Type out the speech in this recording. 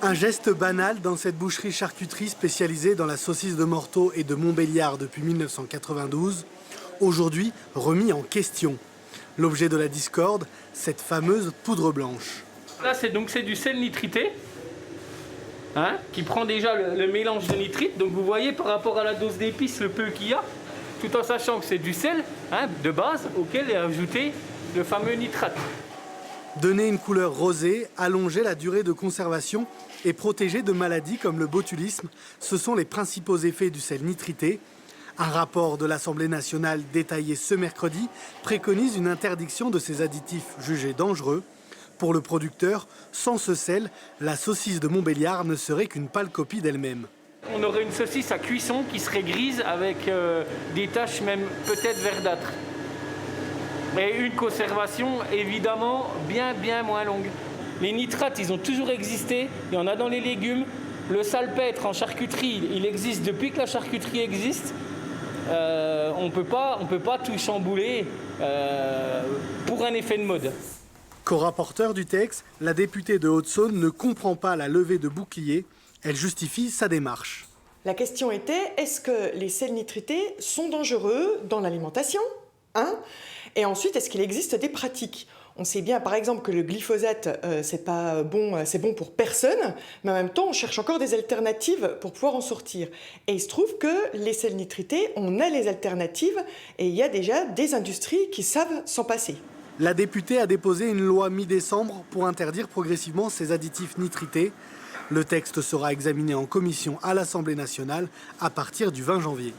Un geste banal dans cette boucherie-charcuterie spécialisée dans la saucisse de Morteau et de Montbéliard depuis 1992, aujourd'hui remis en question. L'objet de la discorde, cette fameuse poudre blanche. Là, c'est du sel nitrité, qui prend déjà le mélange de nitrite. Donc vous voyez par rapport à la dose d'épices, le peu qu'il y a, tout en sachant que c'est du sel de base auquel est ajouté le fameux nitrate. Donner une couleur rosée, allonger la durée de conservation et protéger de maladies comme le botulisme, ce sont les principaux effets du sel nitrité. Un rapport de l'Assemblée nationale détaillé ce mercredi préconise une interdiction de ces additifs jugés dangereux. Pour le producteur, sans ce sel, la saucisse de Montbéliard ne serait qu'une pâle copie d'elle-même. On aurait une saucisse à cuisson qui serait grise avec des taches même peut-être verdâtres. Mais une conservation évidemment bien moins longue. Les nitrates, ils ont toujours existé, il y en a dans les légumes. Le salpêtre en charcuterie, il existe depuis que la charcuterie existe. On peut pas tout chambouler pour un effet de mode. Co-rapporteur du texte, la députée de Haute-Saône ne comprend pas la levée de bouclier. Elle justifie sa démarche. La question était, est-ce que les sels nitrités sont dangereux dans l'alimentation ? Et ensuite, est-ce qu'il existe des pratiques ? On sait bien, par exemple, que le glyphosate, c'est pas bon, c'est bon pour personne, mais en même temps, on cherche encore des alternatives pour pouvoir en sortir. Et il se trouve que les sels nitrités, on a les alternatives, et il y a déjà des industries qui savent s'en passer. La députée a déposé une loi mi-décembre pour interdire progressivement ces additifs nitrités. Le texte sera examiné en commission à l'Assemblée nationale à partir du 20 janvier.